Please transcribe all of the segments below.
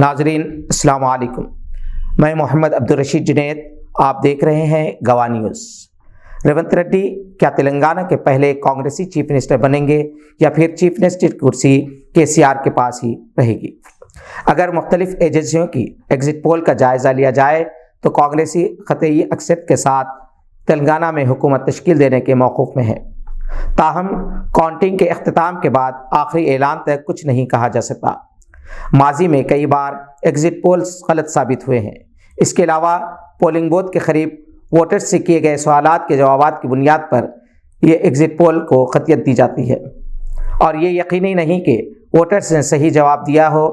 ناظرین السلام علیکم، میں محمد عبدالرشید جنید، آپ دیکھ رہے ہیں گواہ نیوز۔ ریونت ریڈی کیا تلنگانہ کے پہلے کانگریسی چیف منسٹر بنیں گے یا پھر چیف منسٹر کی کرسی KCR کے پاس ہی رہے گی؟ اگر مختلف ایجنسیوں کی ایگزٹ پول کا جائزہ لیا جائے تو کانگریسی قطعی اکثریت کے ساتھ تلنگانہ میں حکومت تشکیل دینے کے موقف میں ہے۔ تاہم کاؤنٹنگ کے اختتام کے بعد آخری اعلان تک کچھ نہیں کہا جا سکتا۔ ماضی میں کئی بار ایگزٹ پولز غلط ثابت ہوئے ہیں۔ اس کے علاوہ پولنگ بوتھ کے قریب ووٹرز سے کیے گئے سوالات کے جوابات کی بنیاد پر یہ ایگزٹ پول کو قطعیت دی جاتی ہے اور یہ یقینی نہیں کہ ووٹرز نے صحیح جواب دیا ہو۔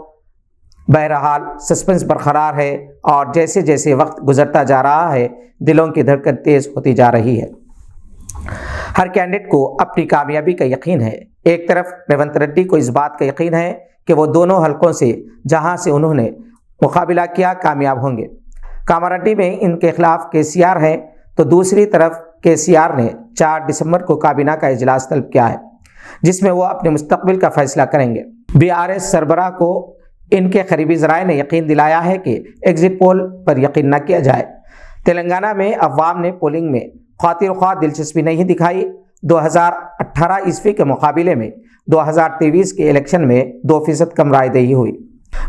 بہرحال سسپنس برقرار ہے اور جیسے جیسے وقت گزرتا جا رہا ہے دلوں کی دھڑکن تیز ہوتی جا رہی ہے۔ ہر کینڈیڈیٹ کو اپنی کامیابی کا یقین ہے۔ ایک طرف ریونت ریڈی کو اس بات کا یقین ہے کہ وہ دونوں حلقوں سے جہاں سے انہوں نے مقابلہ کیا کامیاب ہوں گے۔ کاماریڈی میں ان کے خلاف KCR ہے تو دوسری طرف KCR نے 4 دسمبر کو کابینہ کا اجلاس طلب کیا ہے جس میں وہ اپنے مستقبل کا فیصلہ کریں گے۔ BRS سربراہ کو ان کے قریبی ذرائع نے یقین دلایا ہے کہ ایگزٹ پول پر یقین نہ کیا جائے۔ تلنگانہ میں عوام نے پولنگ میں خاطر خواہ دلچسپی نہیں دکھائی۔ 2018 عیسوی کے مقابلے میں 2023 کے الیکشن میں 2% کم رائے دہی ہوئی۔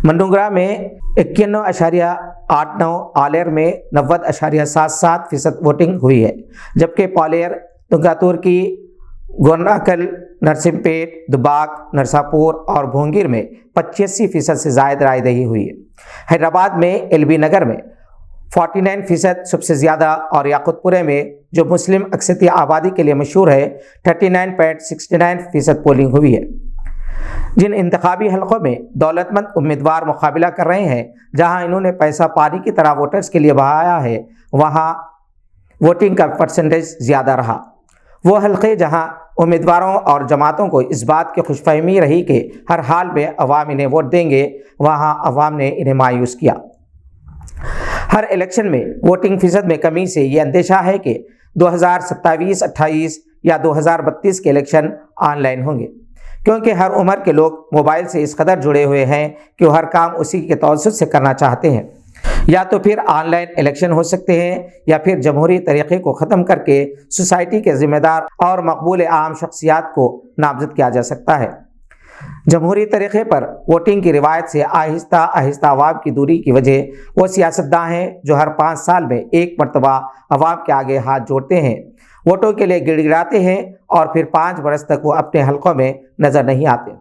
منڈوگرہ میں 91.89، آلیر میں 90.77% ووٹنگ ہوئی ہے، جبکہ پالیر، تنگاتور کی، گورناکل، نرسم پیٹ، دباک، نرساپور اور بھونگیر میں 85% سے زائد رائے دہی ہوئی ہے۔ حیدرآباد میں LB نگر میں 49% سب سے زیادہ اور یاقوت پورے میں جو مسلم اکثریتی آبادی کے لیے مشہور ہے 39.69% پولنگ ہوئی ہے۔ جن انتخابی حلقوں میں دولت مند امیدوار مقابلہ کر رہے ہیں، جہاں انہوں نے پیسہ پانی کی طرح ووٹرز کے لیے بہایا ہے، وہاں ووٹنگ کا پرسنٹیج زیادہ رہا۔ وہ حلقے جہاں امیدواروں اور جماعتوں کو اس بات کی خوش فہمی رہی کہ ہر حال میں عوام انہیں ووٹ دیں گے، وہاں عوام نے انہیں مایوس کیا۔ ہر الیکشن میں ووٹنگ فیصد میں کمی سے یہ اندیشہ ہے کہ 2027-28 یا 2032 کے الیکشن آن لائن ہوں گے، کیونکہ ہر عمر کے لوگ موبائل سے اس قدر جڑے ہوئے ہیں کہ وہ ہر کام اسی کے توسط سے کرنا چاہتے ہیں۔ یا تو پھر آن لائن الیکشن ہو سکتے ہیں یا پھر جمہوری طریقے کو ختم کر کے سوسائٹی کے ذمہ دار اور مقبول عام شخصیات کو نامزد کیا جا سکتا ہے۔ جمہوری طریقے پر ووٹنگ کی روایت سے آہستہ آہستہ عوام کی دوری کی وجہ وہ سیاستداں ہیں جو ہر 5 سال میں ایک مرتبہ عوام کے آگے ہاتھ جوڑتے ہیں، ووٹوں کے لیے گڑ گڑاتے ہیں اور پھر 5 برس تک وہ اپنے حلقوں میں نظر نہیں آتے۔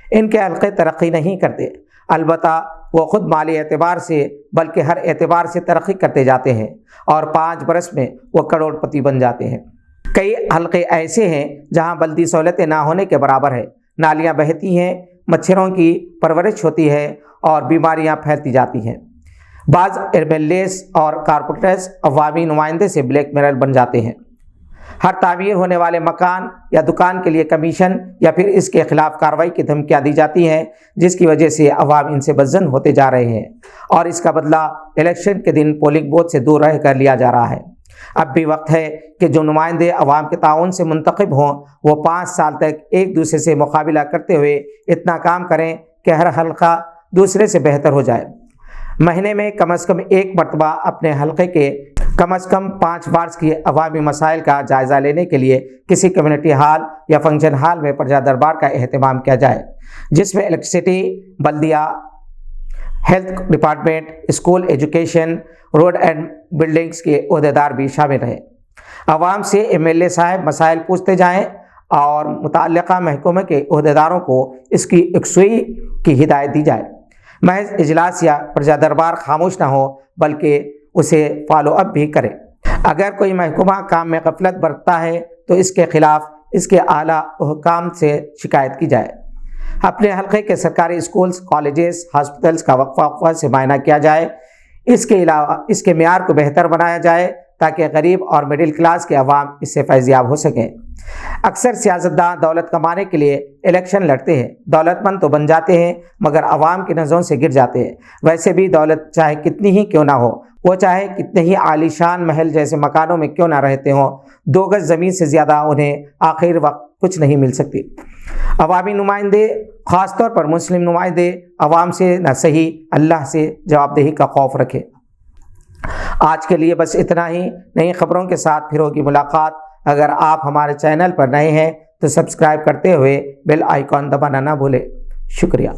ان کے حلقے ترقی نہیں کرتے، البتہ وہ خود مالی اعتبار سے بلکہ ہر اعتبار سے ترقی کرتے جاتے ہیں اور 5 برس میں وہ کروڑ پتی بن جاتے ہیں۔ کئی حلقے ایسے ہیں جہاں بلدی سہولتیں نہ ہونے کے برابر ہے، نالیاں بہتی ہیں، مچھروں کی پرورش ہوتی ہے اور بیماریاں پھیلتی جاتی ہیں۔ بعض MLAs اور کارپوریٹرز عوامی نمائندے سے بلیک میل بن جاتے ہیں۔ ہر تعمیر ہونے والے مکان یا دکان کے لیے کمیشن یا پھر اس کے خلاف کارروائی کی دھمکیاں دی جاتی ہیں، جس کی وجہ سے عوام ان سے بدظن ہوتے جا رہے ہیں اور اس کا بدلہ الیکشن کے دن پولنگ بوتھ سے دور رہ کر لیا جا رہا ہے۔ اب بھی وقت ہے کہ جو نمائندے عوام کے تعاون سے منتخب ہوں وہ 5 سال تک ایک دوسرے سے مقابلہ کرتے ہوئے اتنا کام کریں کہ ہر حلقہ دوسرے سے بہتر ہو جائے۔ مہینے میں کم از کم ایک مرتبہ اپنے حلقے کے کم از کم 5 وارڈز کی عوامی مسائل کا جائزہ لینے کے لیے کسی کمیونٹی ہال یا فنکشن ہال میں پرجا دربار کا اہتمام کیا جائے، جس میں الیکٹریسٹی، بلدیہ، health department, school education, road and buildings کے عہدیدار بھی شامل ہیں۔ عوام سے MLA صاحب مسائل پوچھتے جائیں اور متعلقہ محکمے کے عہدیداروں کو اس کی یکسوئی کی ہدایت دی جائے۔ محض اجلاس یا پرجا دربار خاموش نہ ہو بلکہ اسے فالو اپ بھی کرے۔ اگر کوئی محکمہ کام میں غفلت برتتا ہے تو اس کے خلاف اس کے اعلیٰ حکام سے شکایت کی جائے۔ اپنے حلقے کے سرکاری اسکولز، کالجز، ہاسپٹلز کا وقفہ سے معائنہ کیا جائے۔ اس کے علاوہ اس کے معیار کو بہتر بنایا جائے تاکہ غریب اور مڈل کلاس کے عوام اس سے فیض یاب ہو سکیں۔ اکثر سیاستداں دولت کمانے کے لیے الیکشن لڑتے ہیں، دولت مند تو بن جاتے ہیں مگر عوام کی نظروں سے گر جاتے ہیں۔ ویسے بھی دولت چاہے کتنی ہی کیوں نہ ہو، وہ چاہے کتنے ہی عالی شان محل جیسے مکانوں میں کیوں نہ رہتے ہوں، 2 گز زمین سے زیادہ انہیں آخر وقت کچھ نہیں مل سکتی۔ عوامی نمائندے، خاص طور پر مسلم نمائندے، عوام سے نہ صحیح اللہ سے جواب دہی کا خوف رکھے۔ آج کے لیے بس اتنا ہی، نئی خبروں کے ساتھ پھر ہوگی ملاقات۔ اگر آپ ہمارے چینل پر نئے ہیں تو سبسکرائب کرتے ہوئے بیل آئیکن دبانا نہ بھولیں۔ شکریہ۔